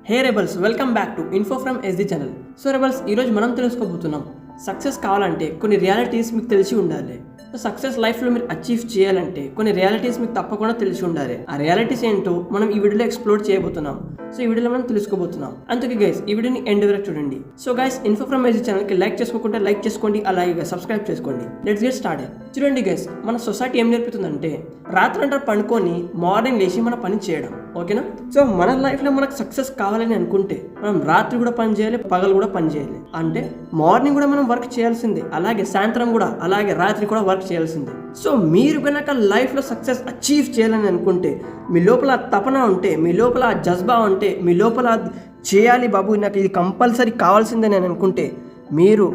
Hey rebels, welcome back to info from SD channel. So rebels, ఈరోజు మనం తెలుసుకోబోతున్నాం success కావాలంటే కొన్ని రియాలిటీస్ మీకు తెలిసి ఉండాలి. సక్సెస్ లైఫ్లో మీరు అచీవ్ చేయాలంటే కొన్ని రియాలిటీస్ మీకు తప్పకుండా తెలిసి ఉండాలి. ఆ రియాలిటీస్ ఏంటో మనం ఈ వీడియోలో ఎక్స్ప్లోర్ చేయబోతున్నాం. సో ఈ వీడియోలో మనం తెలుసుకోబోతున్నాం. అందుకే గైస్ ఈ వీడియోని ఎండ్ వరకు చూడండి. So guys, info from SD ఛానల్కి లైక్ చేసుకోకుండా లైక్ చేసుకోండి, అలాగే సబ్స్క్రైబ్ చేసుకోండి. Let's get started. చూడండి గైస్, మన సొసైటీ ఏం నేర్పుతుందంటే రాత్రంతా పండుకొని మార్నింగ్ లేచి మన పని చేయడం, ఓకేనా? సో మన లైఫ్లో మనకు సక్సెస్ కావాలని అనుకుంటే మనం రాత్రి కూడా పని చేయాలి, పగలు కూడా పని చేయాలి. అంటే మార్నింగ్ కూడా మనం వర్క్ చేయాల్సిందే, అలాగే సాయంత్రం కూడా, అలాగే రాత్రి కూడా వర్క్ చేయాల్సిందే. సో మీరు కనుక లైఫ్లో సక్సెస్ అచీవ్ చేయాలని అనుకుంటే, మీ లోపల తపన ఉంటే, మీ లోపల జజ్బా ఉంటే, మీ లోపల చేయాలి బాబు, నాకు ఇది కంపల్సరీ కావాల్సిందే నేను అనుకుంటే మీరు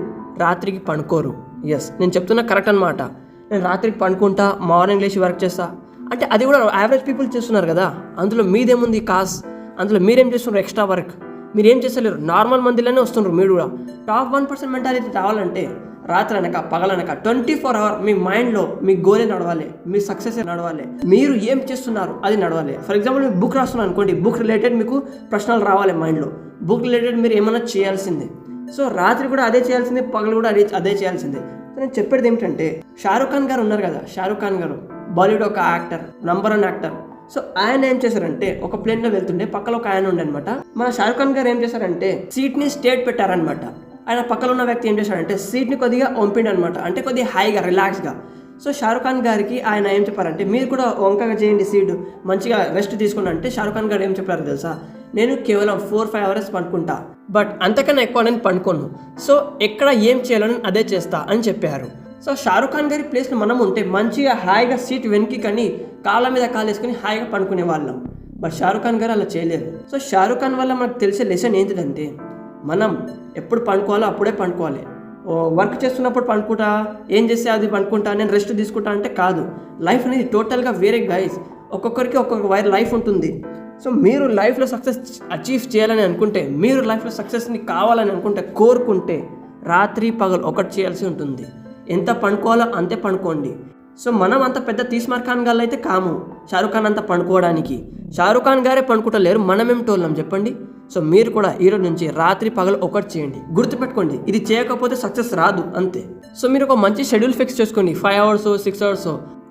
రాత్రికి పండుకోరు. ఎస్, నేను చెప్తున్నా కరెక్ట్ అనమాట. నేను రాత్రికి పండుకుంటా, మార్నింగ్ లేచి వర్క్ చేస్తా అంటే అది కూడా యావరేజ్ పీపుల్ చేస్తున్నారు కదా. అందులో మీదేముంది కాస్? అందులో మీరేం చేస్తున్నారు? ఎక్స్ట్రా వర్క్ మీరేం చేస్తలేరు. నార్మల్ మందిలోనే వస్తున్నారు. మీరు కూడా టాప్ 1% మెంటాలిటీ రావాలంటే రాత్రి అనక పగలనక 24 hours మీ మైండ్లో మీ గోలే నడవాలి, మీ సక్సెస్ నడవాలి, మీరు ఏం చేస్తున్నారు అది నడవాలి. ఫర్ ఎగ్జాంపుల్ మీరు బుక్ రాస్తున్నారు అనుకోండి, బుక్ రిలేటెడ్ మీకు ప్రశ్నలు రావాలి మైండ్లో. బుక్ రిలేటెడ్ మీరు ఏమైనా చేయాల్సిందే. సో రాత్రి కూడా అదే చేయాల్సిందే, పగలు కూడా అదే చేయాల్సిందే. నేను చెప్పేది ఏమిటంటే, షారూక్ ఖాన్ గారు ఉన్నారు కదా, షారూక్ ఖాన్ గారు బాలీవుడ్ ఒక యాక్టర్, నంబర్ 1 యాక్టర్. సో ఆయన ఏం చేశారంటే, ఒక ప్లేన్లో వెళ్తుండే పక్కలో ఒక ఆయన ఉండే అనమాట. మన షారూక్ ఖాన్ గారు ఏం చేశారంటే సీట్ని స్ట్రేట్ పెట్టారనమాట. ఆయన పక్కన ఉన్న వ్యక్తి ఏం చేశాడంటే సీట్ని కొద్దిగా వంపిండు అనమాట, అంటే కొద్దిగా హాయిగా రిలాక్స్గా. సో షారూక్ ఖాన్ గారికి ఆయన ఏం చెప్పారంటే, మీరు కూడా వంకగా చేయండి, సీటు మంచిగా రెస్ట్ తీసుకోండి. అంటే షారూక్ ఖాన్ గారు ఏం చెప్పారు తెలుసా, నేను కేవలం 4-5 hours పండుకుంటా, బట్ అంతకన్నా ఎక్కువ నేను పండుకోను. సో ఎక్కడ ఏం చేయాలని అదే చేస్తా అని చెప్పారు. సో షారూక్ ఖాన్ గారి ప్లేస్లో మనం ఉంటే మంచిగా హాయిగా సీట్ వెనక్కి కానీ కాళ్ళ మీద కాలు వేసుకుని హాయిగా పండుకునే వాళ్ళం. బట్ షారూక్ ఖాన్ గారు అలా చేయలేరు. సో షారూక్ ఖాన్ వల్ల మనకు తెలిసే లెసన్ ఏంటిదంటే, మనం ఎప్పుడు పండుకోవాలో అప్పుడే పండుకోవాలి. వర్క్ చేస్తున్నప్పుడు పండుకుంటా, ఏం చేస్తే అది పండుకుంటా, నేను రెస్ట్ తీసుకుంటా అంటే కాదు. లైఫ్ అనేది టోటల్గా వేరే గైస్. ఒక్కొక్కరికి ఒక్కొక్క లైఫ్ ఉంటుంది. సో మీరు లైఫ్లో సక్సెస్ అచీవ్ చేయాలని అనుకుంటే, మీరు లైఫ్లో సక్సెస్ని కావాలని అనుకుంటే, కోరుకుంటే రాత్రి పగలు ఒకటి చేయాల్సి ఉంటుంది. ఎంత పండుకోవాలో అంతే పండుకోండి. సో మనం అంత పెద్ద తీస్మార్ ఖాన్ గారు అయితే కాము షారూక్ ఖాన్ అంత పండుకోవడానికి. షారూక్ ఖాన్ గారే పండుకుంటలేరు, మనమేం టోళ్ళం చెప్పండి. సో మీరు కూడా ఈరోజు నుంచి రాత్రి పగలు ఒకటి చేయండి. గుర్తుపెట్టుకోండి, ఇది చేయకపోతే సక్సెస్ రాదు, అంతే. సో మీరు ఒక మంచి షెడ్యూల్ ఫిక్స్ చేసుకోండి, 5 hours 6 hours.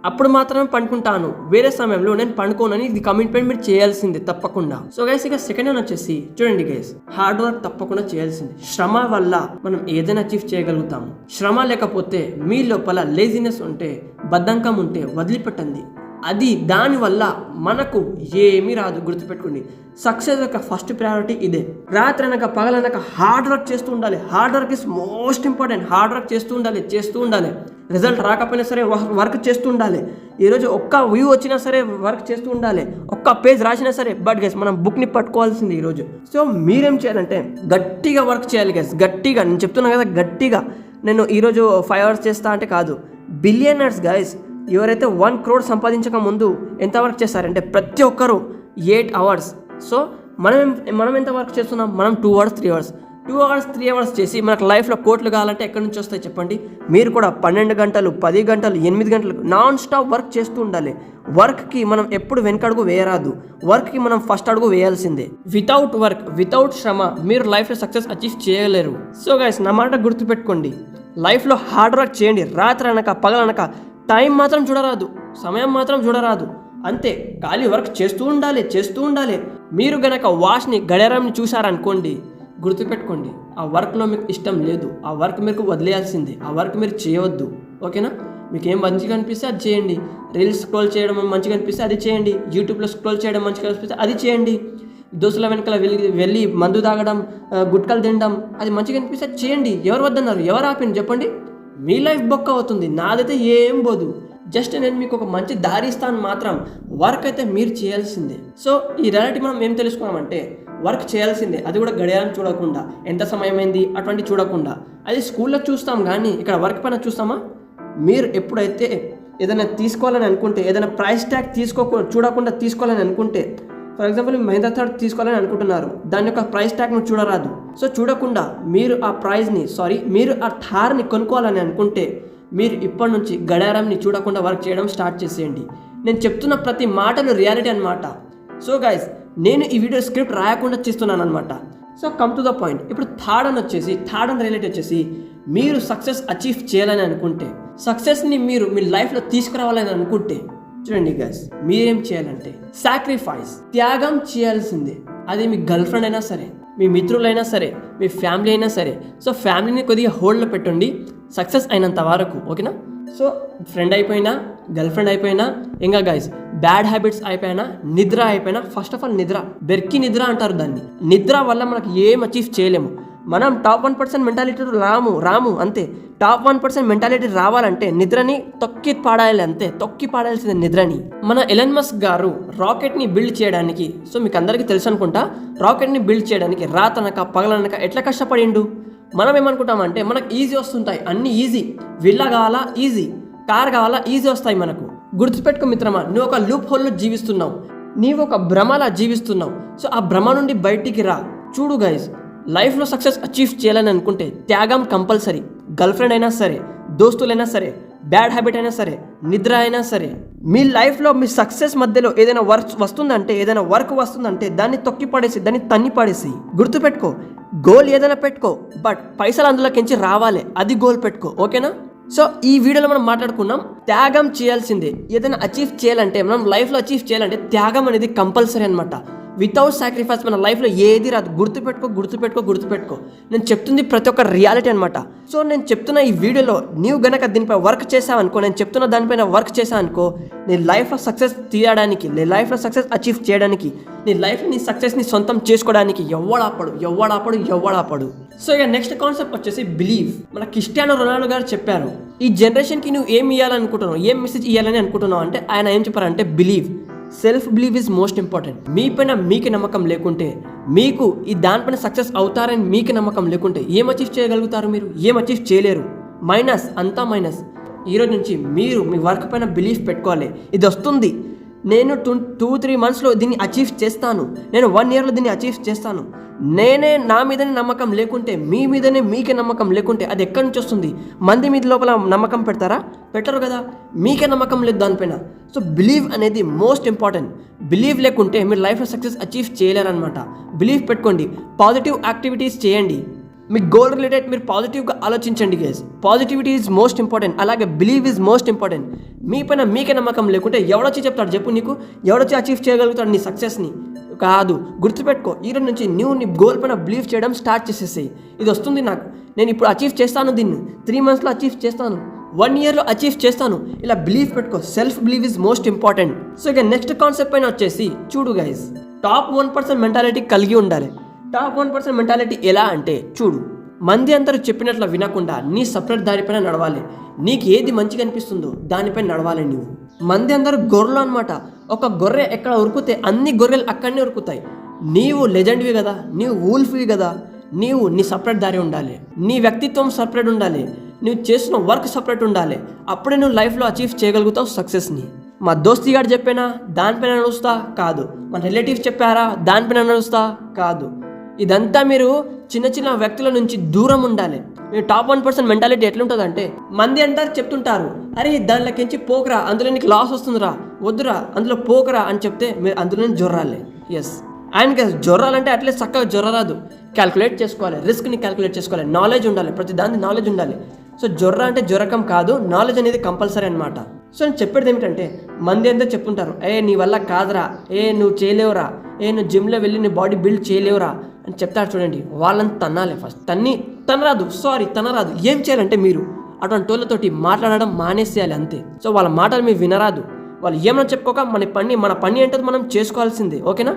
అప్పుడు మాత్రమే పండుకుంటాను, వేరే సమయంలో నేను పండుకోనని ఇది కమిట్మెంట్ మీరు చేయాల్సిందే తప్పకుండా. సో గైస్, ఇక సెకండ్ వన్ వచ్చేసి చూడండి గైస్, హార్డ్ వర్క్ తప్పకుండా చేయాల్సింది. శ్రమ వల్ల మనం ఏదైనా అచీవ్ చేయగలుగుతాము. శ్రమ లేకపోతే, మీ లోపల లేజినెస్ ఉంటే, బద్ధకం ఉంటే వదిలిపెట్టండి. అది దానివల్ల మనకు ఏమీ రాదు. గుర్తుపెట్టుకోండి, సక్సెస్ యొక్క ఫస్ట్ ప్రయారిటీ ఇదే. రాత్రి అనక పగలనక హార్డ్ వర్క్ చేస్తూ ఉండాలి. Hard work is most important. Hard work చేస్తూ ఉండాలి. రిజల్ట్ రాకపోయినా సరే వర్క్ చేస్తూ ఉండాలి. ఈరోజు ఒక్క వ్యూ వచ్చినా సరే వర్క్ చేస్తూ ఉండాలి, ఒక్క పేజ్ రాసినా సరే. బట్ గైస్, మనం బుక్ని పట్టుకోవాల్సింది ఈరోజు. సో మీరేం చేయాలంటే గట్టిగా వర్క్ చేయాలి గైస్, గట్టిగా. నేను చెప్తున్నా కదా, గట్టిగా. నేను ఈరోజు 5 hours చేస్తా అంటే కాదు. బిలియనర్స్ గైస్, ఎవరైతే 1 crore సంపాదించక ముందు ఎంత వర్క్ చేస్తారంటే ప్రతి ఒక్కరు 8 hours. సో మనం ఎంత వర్క్ చేస్తున్నాం? మనం 2 hours 3 hours 2 hours 3 hours చేసి మనకు లైఫ్లో కోట్లు కావాలంటే ఎక్కడి నుంచి వస్తాయి చెప్పండి? మీరు కూడా 12 గంటలు 10 గంటలు 8 గంటలు నాన్ స్టాప్ వర్క్ చేస్తూ ఉండాలి. వర్క్కి మనం ఎప్పుడు వెనకడుగు వేయరాదు. వర్క్కి మనం ఫస్ట్ అడుగు వేయాల్సిందే. వితౌట్ వర్క్, వితౌట్ శ్రమ మీరు లైఫ్లో సక్సెస్ అచీవ్ చేయలేరు. సో గైస్, నా మాట గుర్తుపెట్టుకోండి, లైఫ్లో హార్డ్ వర్క్ చేయండి. రాత్రి అనక పగలనక టైం మాత్రం చూడరాదు, సమయం మాత్రం చూడరాదు, అంతే. ఖాళీ వర్క్ చేస్తూ ఉండాలి. మీరు గనక వాచ్ని, గడియారంని చూసారనుకోండి, గుర్తుపెట్టుకోండి, ఆ వర్క్లో మీకు ఇష్టం లేదు. ఆ వర్క్ మీకు వదిలేయాల్సిందే. ఆ వర్క్ మీరు చేయవద్దు, ఓకేనా? మీకు ఏం మంచిగా అనిపిస్తే అది చేయండి. రీల్స్ స్క్రోల్ చేయడం మంచిగా అనిపిస్తే అది చేయండి. యూట్యూబ్లో స్క్రోల్ చేయడం మంచిగా అనిపిస్తే అది చేయండి. దోస్తుల వెనకాల వెళ్ళి మందు తాగడం, గుట్కలు తినడం అది మంచిగా అనిపిస్తే అది చేయండి. ఎవరు వద్దన్నారు? ఎవరు ఆపింది చెప్పండి? మీ లైఫ్ బొక్క అవుతుంది, నాదైతే ఏం పోదు. జస్ట్ నేను మీకు ఒక మంచి దారి ఇస్తాను మాత్రం. వర్క్ అయితే మీరు చేయాల్సిందే. సో ఈ రియాలిటీ మనం ఏం తెలుసుకున్నామంటే, వర్క్ చేయాల్సిందే, అది కూడా గడియారం చూడకుండా, ఎంత సమయం అయింది అటువంటి చూడకుండా. అది స్కూల్లో చూస్తాం కానీ ఇక్కడ వర్క్ పైన చూస్తామా? మీరు ఎప్పుడైతే ఏదైనా తీసుకోవాలని అనుకుంటే, ఏదైనా ప్రైస్ ట్యాగ్ చూడకుండా తీసుకోవాలని అనుకుంటే, ఫర్ ఎగ్జాంపుల్ మహీంద్రా థార్ తీసుకోవాలని అనుకుంటున్నారు, దాని యొక్క ప్రైస్ ట్యాగ్ను చూడరాదు. సో చూడకుండా మీరు మీరు ఆ థార్ని కొనుక్కోవాలని అనుకుంటే, మీరు ఇప్పటి నుంచి గడియారంని చూడకుండా వర్క్ చేయడం స్టార్ట్ చేసేయండి. నేను చెప్తున్న ప్రతి మాటలు రియాలిటీ అన్నమాట. సో గైస్, నేను ఈ వీడియో స్క్రిప్ట్ రాయకుండా చేస్తున్నాను అనమాట. So come to the point. ఇప్పుడు థర్డ్ అండ్ రిలేట్ వచ్చేసి మీరు సక్సెస్ అచీవ్ చేయాలని అనుకుంటే, సక్సెస్ని మీరు మీ లైఫ్లో తీసుకురావాలని అనుకుంటే, చూడండి గైస్, మీరేం చేయాలంటే సాక్రిఫైస్, త్యాగం చేయాల్సిందే. అది మీ గర్ల్ ఫ్రెండ్ అయినా సరే, మీ మిత్రులైనా సరే, మీ ఫ్యామిలీ అయినా సరే. సో ఫ్యామిలీని కొద్దిగా హోల్డ్లో పెట్టండి సక్సెస్ అయినంత వరకు, ఓకేనా? సో ఫ్రెండ్ అయిపోయినా, గర్ల్ ఫ్రెండ్ అయిపోయినా, ఇంకా గైస్ బ్యాడ్ హ్యాబిట్స్ అయిపోయినా, నిద్ర అయిపోయినా, ఫస్ట్ ఆఫ్ ఆల్ నిద్ర, బెర్కి నిద్ర అంటారు దాన్ని. నిద్ర వల్ల మనకు ఏం అచీవ్ చేయలేము. మనం టాప్ 1% మెంటాలిటీ రాము అంతే. టాప్ 1% మెంటాలిటీ రావాలంటే నిద్రని తొక్కి పాడాల్సిందే నిద్రని. మన ఎలన్ మస్క్ గారు రాకెట్ని బిల్డ్ చేయడానికి, సో మీకు అందరికీ తెలుసు అనుకుంటా, రాకెట్ని బిల్డ్ చేయడానికి రాతనక పగలనక ఎట్లా కష్టపడిండు. మనం ఏమనుకుంటామంటే మనకు ఈజీ వస్తుంటాయి, అన్ని ఈజీ, విల్లా కావాలా ఈజీ, కార్ కావాలా ఈజీ వస్తాయి మనకు. గుర్తుపెట్టుకో మిత్రమా, నువ్వు ఒక లూప్ హోల్లో జీవిస్తున్నావు, నీవు ఒక భ్రమలా జీవిస్తున్నావు. సో ఆ భ్రమ నుండి బయటికి రా. చూడు గైస్, లైఫ్లో సక్సెస్ అచీవ్ చేయాలని అనుకుంటే త్యాగం కంపల్సరీ. గర్ల్ ఫ్రెండ్ అయినా సరే, దోస్తులైనా సరే, బ్యాడ్ హ్యాబిట్ అయినా సరే, నిద్ర అయినా సరే. మీ లైఫ్లో మీ సక్సెస్ మధ్యలో ఏదైనా వర్క్ వస్తుందంటే దాన్ని తొక్కి పడేసి, దాన్ని తన్ని పడేసి. గుర్తుపెట్టుకో, గోల్ ఏదైనా పెట్టుకో, బట్ పైసలు అందులోకించి రావాలి, అది గోల్ పెట్టుకో, ఓకేనా? సో ఈ వీడియోలో మనం మాట్లాడుకున్నాం త్యాగం చేయాల్సిందే. ఏదైనా అచీవ్ చేయాలంటే, మనం లైఫ్లో అచీవ్ చేయాలంటే త్యాగం అనేది కంపల్సరీ అనమాట. వితౌట్ సాక్రిఫైస్ మన లైఫ్లో ఏది రాదు. గుర్తుపెట్టుకో. నేను చెప్తుంది ప్రతి ఒక్క రియాలిటీ అనమాట. సో నేను చెప్తున్న ఈ వీడియోలో నీవు గనక దీనిపై వర్క్ చేసావనుకో, నేను చెప్తున్న దానిపైన వర్క్ చేసావనుకో, నీ లైఫ్లో సక్సెస్ తీయడానికి, నీ లైఫ్లో సక్సెస్ అచీవ్ చేయడానికి, నీ లైఫ్లో నీ సక్సెస్ని సొంతం చేసుకోవడానికి ఎవడాపడు. సో ఇక నెక్స్ట్ కాన్సెప్ట్ వచ్చేసి బిలీవ్. మన క్రిస్టియానో రొనాల్డో గారు చెప్పారు, ఈ జనరేషన్కి నువ్వు ఏం ఇవ్వాలనుకుంటున్నావు, ఏం మెసేజ్ ఇవ్వాలని అనుకుంటున్నావు అంటే ఆయన ఏం చెప్పారంటే believe. Self believe is most important. మీపైన మీకు నమ్మకం లేకుంటే, మీకు ఈ దానిపైన సక్సెస్ అవుతారని మీకు నమ్మకం లేకుంటే ఏం అచీవ్ చేయగలుగుతారు? మీరు ఏం అచీవ్ చేయలేరు. అంతా మైనస్. ఈరోజు నుంచి మీరు మీ వర్క్ పైన బిలీఫ్ పెట్టుకోవాలి. ఇది వస్తుంది, నేను 2-3 monthsలో దీన్ని అచీవ్ చేస్తాను, నేను 1 yearలో దీన్ని అచీవ్ చేస్తాను. నా మీదనే నమ్మకం లేకుంటే, మీ మీదనే మీకే నమ్మకం లేకుంటే అది ఎక్కడి నుంచి వస్తుంది? మంది మీద లోపల నమ్మకం పెడతారా? పెట్టరు కదా. మీకే నమ్మకం లేదు దానిపైన. సో బిలీవ్ అనేది మోస్ట్ ఇంపార్టెంట్. బిలీవ్ లేకుంటే మీరు లైఫ్లో సక్సెస్ అచీవ్ చేయలేరనమాట. బిలీవ్ పెట్టుకోండి, పాజిటివ్ యాక్టివిటీస్ చేయండి, మీ గోల్ రిలేటెడ్ మీరు పాజిటివ్గా ఆలోచించండి guys. Positivity is most important. అలాగే బిలీవ్ ఈజ్ మోస్ట్ ఇంపార్టెంట్. మీ పైన మీకే నమ్మకం లేకుంటే ఎవడొచ్చి చెప్తాడు చెప్పు? నీకు ఎవడొచ్చి అచీవ్ చేయగలుగుతాడు నీ సక్సెస్ని? కాదు. గుర్తుపెట్టుకో, ఈరోజు నుంచి నువ్వు నీ గోల్ పైన బిలీవ్ చేయడం స్టార్ట్ చేసేసాయి. ఇది వస్తుంది నాకు, నేను ఇప్పుడు అచీవ్ చేస్తాను, దీన్ని 3 monthsలో అచీవ్ చేస్తాను, 1 yearలో అచీవ్ చేస్తాను. ఇలా బిలీవ్ పెట్టుకో. Self believe is most important. So ఇక నెక్స్ట్ కాన్సెప్ట్ పైన వచ్చేసి చూడు గైస్, టాప్ 1% మెంటాలిటీ కలిగి ఉండాలి. టాప్ 1% మెంటాలిటీ ఎలా అంటే, చూడు, మంది అందరూ చెప్పినట్లు వినకుండా నీ సపరేట్ దారిపైన నడవాలి. నీకు ఏది మంచిగా అనిపిస్తుందో దానిపైన నడవాలి నువ్వు. మంది అందరూ గొర్రెలు అనమాట. ఒక గొర్రె ఎక్కడ ఉరుకుతే అన్ని గొర్రెలు అక్కడనే ఉరుకుతాయి. నీవు లెజెండ్వి కదా, నీవు వూల్ఫ్వి కదా, నీవు నీ సపరేట్ దారి ఉండాలి, నీ వ్యక్తిత్వం సపరేట్ ఉండాలి, నువ్వు చేస్తున్న వర్క్ సపరేట్ ఉండాలి. అప్పుడే నువ్వు లైఫ్లో అచీవ్ చేయగలుగుతావు సక్సెస్ని. మా దోస్తీ గారు చెప్పినా దానిపైన నడుస్తా కాదు, మన రిలేటివ్స్ చెప్పారా దానిపైన నడుస్తా కాదు. ఇదంతా మీరు చిన్న వ్యక్తుల నుంచి దూరం ఉండాలి. మీరు టాప్ 1% మెంటాలిటీ ఎట్లుంటుందంటే, మంది అంటారు చెప్తుంటారు, అరే దానిలోకించి పోకరా, అందులో నీకు లాస్ వస్తుందిరా, వద్దురా అందులో పోకరా అని చెప్తే మీరు అందులో జొర్రాలి. ఎస్, ఆయనకి జొర్రాలంటే అట్లే చక్కగా జొర్రరాదు. క్యాల్కులేట్ చేసుకోవాలి, రిస్క్ని క్యాల్కులేట్ చేసుకోవాలి, నాలెడ్జ్ ఉండాలి, ప్రతి దాని నాలెడ్జ్ ఉండాలి. సో జొర్ర అంటే జొరకం కాదు, నాలెడ్జ్ అనేది కంపల్సరీ అనమాట. సో నేను చెప్పేది ఏమిటంటే, మంది అంతా చెప్పుంటారు, నీ వల్ల కాదురా, నువ్వు చేయలేవురా, నువ్వు జిమ్లో వెళ్ళి నీ బాడీ బిల్డ్ చేయలేవురా అని చెప్తారు చూడండి. వాళ్ళని తన్నాలి ఫస్ట్. తనరాదు. ఏం చేయాలంటే మీరు అటువంటి వాళ్ళతోటి మాట్లాడడం మానేసేయాలి అంతే. సో వాళ్ళ మాటలు మీరు వినరాదు. వాళ్ళు ఏమన్నా చెప్పుకోక మన పని ఏంటో మనం చేసుకోవాల్సిందే, ఓకేనా?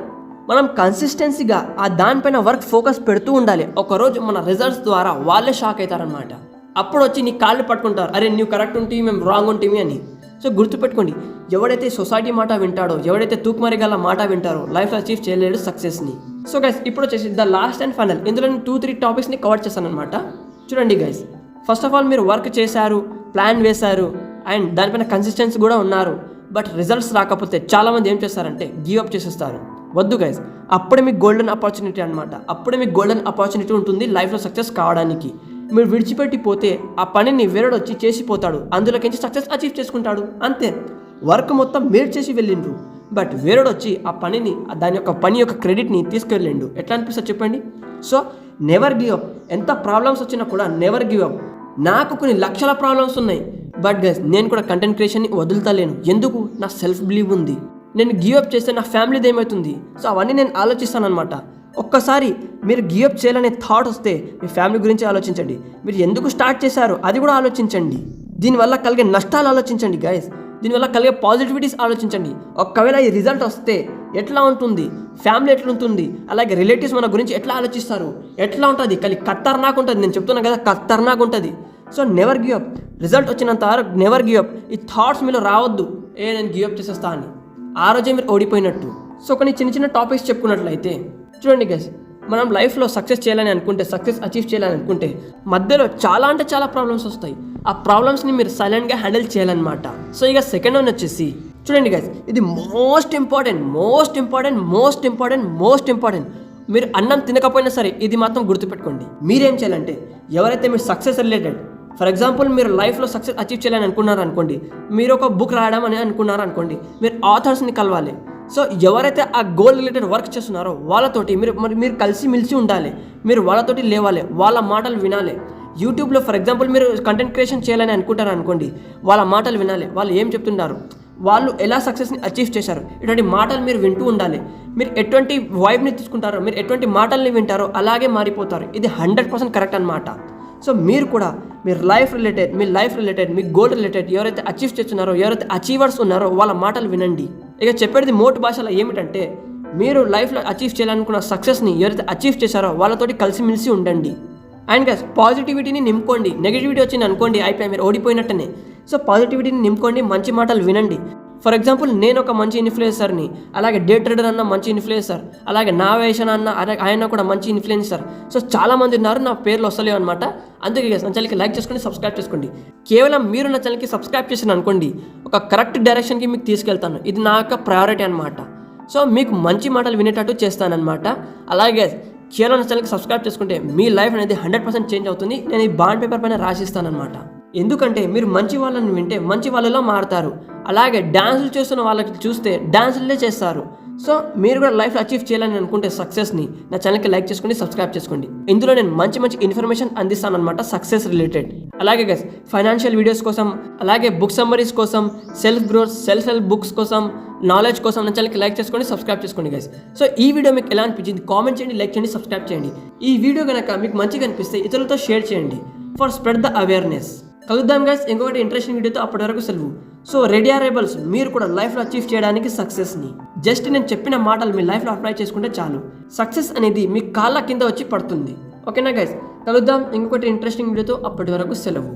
మనం కన్సిస్టెన్సీగా ఆ దానిపైన వర్క్ ఫోకస్ పెడుతూ ఉండాలి. ఒకరోజు మన రిజల్ట్స్ ద్వారా వాళ్ళే షాక్ అవుతారనమాట. అప్పుడు వచ్చి నీ కాళ్ళు పట్టుకుంటారు, అరే నువ్వు కరెక్ట్ ఉంటే మేము రాంగ్ ఉంటేమి అని. సో గుర్తుపెట్టుకోండి, ఎవడైతే సొసైటీ మాట వింటాడో, ఎవడైతే తూకుమరి గల మాట వింటారో లైఫ్లో అచీవ్ చేయలేడు సక్సెస్ని. సో గైస్, ఇప్పుడు వచ్చేసి ద లాస్ట్ అండ్ ఫైనల్, ఇందులో 2-3 టాపిక్స్ని కవర్ చేస్తాను అనమాట. చూడండి గైస్, ఫస్ట్ ఆఫ్ ఆల్ మీరు వర్క్ చేశారు, ప్లాన్ వేశారు, అండ్ దానిపైన కన్సిస్టెన్సీ కూడా ఉన్నారు. బట్ రిజల్ట్స్ రాకపోతే చాలామంది ఏం చేస్తారంటే గివ్ అప్ చేసేస్తారు. వద్దు గైస్, అప్పుడే మీకు గోల్డెన్ ఆపర్చునిటీ అనమాట. అప్పుడే మీకు గోల్డెన్ ఆపర్చునిటీ ఉంటుంది లైఫ్లో సక్సెస్ కావడానికి. మీరు విడిచిపెట్టిపోతే ఆ పనిని వేరేడు వచ్చి చేసిపోతాడు, అందులోకించి సక్సెస్ అచీవ్ చేసుకుంటాడు. అంతే, వర్క్ మొత్తం మీరు చేసి వెళ్ళిండ్రు, బట్ వేరేడు వచ్చి ఆ పనిని దాని యొక్క పని యొక్క క్రెడిట్ని తీసుకెళ్ళండు. ఎట్లా అనిపిస్తుంది చెప్పండి? So never give up. ఎంత ప్రాబ్లమ్స్ వచ్చినా కూడా నెవర్ గివ్ అప్. నాకు కొన్ని లక్షల ప్రాబ్లమ్స్ ఉన్నాయి, బట్ గైస్ నేను కూడా కంటెంట్ క్రియేషన్ని వదులుతలేను. ఎందుకు? నా సెల్ఫ్ బిలీవ్ ఉంది. నేను గివ్ అప్ చేస్తే నా ఫ్యామిలీది ఏమవుతుంది? సో అవన్నీ నేను ఆలోచిస్తాను అనమాట. ఒక్కసారి మీరు గివ్ అప్ చేయాలనే థాట్ వస్తే మీ ఫ్యామిలీ గురించి ఆలోచించండి. మీరు ఎందుకు స్టార్ట్ చేశారు అది కూడా ఆలోచించండి. దీనివల్ల కలిగే నష్టాలు ఆలోచించండి గైస్. దీనివల్ల కలిగే పాజిటివిటీస్ ఆలోచించండి. ఒకవేళ ఈ రిజల్ట్ వస్తే ఎట్లా ఉంటుంది, ఫ్యామిలీ ఎట్లా ఉంటుంది, అలాగే రిలేటివ్స్ మన గురించి ఎట్లా ఆలోచిస్తారు, ఎట్లా ఉంటుంది, ఖతర్నాక్ ఉంటుంది. నేను చెప్తున్నాను కదా, ఖతర్నాక్ ఉంటుంది. So never give up. Result వచ్చినంత వరకు నెవర్ గివ్ అప్. ఈ థాట్స్ మీలో రావద్దు, నేను గివ్ అప్ చేసేస్తా అని. ఆ రోజే మీరు ఓడిపోయినట్టు. సో కొన్ని చిన్న చిన్న టాపిక్స్ చెప్పుకున్నట్లయితే చూడండి గైస్, మనం లైఫ్లో సక్సెస్ చేయాలని అనుకుంటే, సక్సెస్ అచీవ్ చేయాలని అనుకుంటే మధ్యలో చాలా అంటే చాలా ప్రాబ్లమ్స్ వస్తాయి. ఆ ప్రాబ్లమ్స్ని మీరు సైలెంట్గా హ్యాండిల్ చేయాలన్నమాట. సో ఇక సెకండ్ వన్ వచ్చేసి చూడండి గైస్, ఇది మోస్ట్ ఇంపార్టెంట్. మీరు అన్నం తినకపోయినా సరే ఇది మాత్రం గుర్తుపెట్టుకోండి. మీరేం చేయాలంటే, ఎవరైతే మీరు సక్సెస్ రిలేటెడ్, ఫర్ ఎగ్జాంపుల్ మీరు లైఫ్లో సక్సెస్ అచీవ్ చేయాలని అనుకున్నారు అనుకోండి, మీరు ఒక బుక్ రాయడం అని అనుకున్నారు అనుకోండి, మీరు ఆథర్స్ని కలవాలి. సో ఎవరైతే ఆ గోల్ రిలేటెడ్ వర్క్ చేస్తున్నారో వాళ్ళతోటి మీరు కలిసి మిలిసి ఉండాలి. మీరు వాళ్ళతోటి లేవాలి, వాళ్ళ మాటలు వినాలి. యూట్యూబ్లో ఫర్ ఎగ్జాంపుల్ మీరు కంటెంట్ క్రియేషన్ చేయాలని అనుకుంటారు అనుకోండి, వాళ్ళ మాటలు వినాలి. వాళ్ళు ఏం చెప్తున్నారు, వాళ్ళు ఎలా సక్సెస్ని అచీవ్ చేశారు, ఇటువంటి మాటలు మీరు వింటూ ఉండాలి. మీరు ఎటువంటి వైబ్ని తీసుకుంటారో, మీరు ఎటువంటి మాటల్ని వింటారో అలాగే మారిపోతారు. ఇది 100% కరెక్ట్ అనమాట. సో మీరు కూడా మీ లైఫ్ రిలేటెడ్ మీ గోల్ రిలేటెడ్ ఎవరైతే అచీవ్ చేస్తున్నారో, ఎవరైతే అచీవర్స్ ఉన్నారో వాళ్ళ మాటలు వినండి. ఇక చెప్పేది మోటు భాషలో ఏమిటంటే, మీరు లైఫ్లో అచీవ్ చేయాలనుకున్న సక్సెస్ని ఎవరైతే అచీవ్ చేశారో వాళ్ళతోటి కలిసిమెలిసి ఉండండి. అండ్ గైస్, పాజిటివిటీని నింపుకోండి. నెగిటివిటీ వచ్చింది అనుకోండి, అయిపోయి మీరు ఓడిపోయినట్టనే. సో పాజిటివిటీని నింపుకోండి, మంచి మాటలు వినండి. ఫర్ ఎగ్జాంపుల్ నేను ఒక మంచి ఇన్ఫ్లుయెన్సర్ని, అలాగే డే ట్రేడర్ అన్న మంచి ఇన్ఫ్లుయెన్సర్, అలాగే నావేషన్ అన్న ఆయన కూడా మంచి ఇన్ఫ్లుయెన్సర్. సో చాలా మంది ఉన్నారు, నా పేర్లు వస్తలేవు అనమాట. అందుకే నా ఛానల్కి లైక్ చేసుకోండి, సబ్స్క్రైబ్ చేసుకోండి. కేవలం మీరు నా ఛానల్కి సబ్స్క్రైబ్ చేసిన అనుకోండి, ఒక కరెక్ట్ డైరెక్షన్కి మీకు తీసుకెళ్తాను. ఇది నా యొక్క ప్రయారిటీ అనమాట. సో మీకు మంచి మాటలు వినేటట్టు చేస్తానన్నమాట. అలాగే కేవలం నా ఛానల్కి సబ్స్క్రైబ్ చేసుకుంటే మీ లైఫ్ అనేది 100% చేంజ్ అవుతుంది. నేను ఈ బాండ్ పేపర్ పైన రాసిస్తానమాట. ఎందుకంటే మీరు మంచి వాళ్ళని వింటే మంచి వాళ్ళలో మారుతారు. అలాగే డ్యాన్సులు చేస్తున్న వాళ్ళకి చూస్తే డ్యాన్సులే చేస్తారు. సో మీరు కూడా లైఫ్లో అచీవ్ చేయాలని అనుకుంటే సక్సెస్ని నా ఛానల్కి లైక్ చేసుకోండి, సబ్స్క్రైబ్ చేసుకోండి. ఇందులో నేను మంచి ఇన్ఫర్మేషన్ అందిస్తాను అనమాట, సక్సెస్ రిలేటెడ్. అలాగే గైస్, ఫైనాన్షియల్ వీడియోస్ కోసం, అలాగే బుక్ సమ్మరీస్ కోసం, self growth, self help books కోసం, నాలెడ్జ్ కోసం నా ఛానల్కి లైక్ చేసుకోండి, సబ్స్క్రైబ్ చేసుకోండి గైస్. సో ఈ వీడియో మీకు ఎలా అనిపించింది కామెంట్ చేయండి, లైక్ చేయండి, సబ్స్క్రైబ్ చేయండి. ఈ వీడియో కనుక మీకు మంచిగా అనిపిస్తే ఇతరులతో షేర్ చేయండి, ఫర్ స్ప్రెడ్ ద అవేర్నెస్. కలుద్దాం గైస్ ఇంకొకటి ఇంట్రెస్టింగ్ వీడియోతో. అప్పటి వరకు సెలవు. సో రెడీ ఆర్ రెబల్స్, మీరు కూడా లైఫ్లో అచీవ్ చేయడానికి సక్సెస్ని జస్ట్ నేను చెప్పిన మాటలు మీ లైఫ్లో అప్లై చేసుకుంటే చాలు. సక్సెస్ అనేది మీ కాళ్ళ కింద వచ్చి పడుతుంది. ఓకేనా గైస్, కలుద్దాం ఇంకొకటి ఇంట్రెస్టింగ్ వీడియోతో. అప్పటి వరకు సెలవు.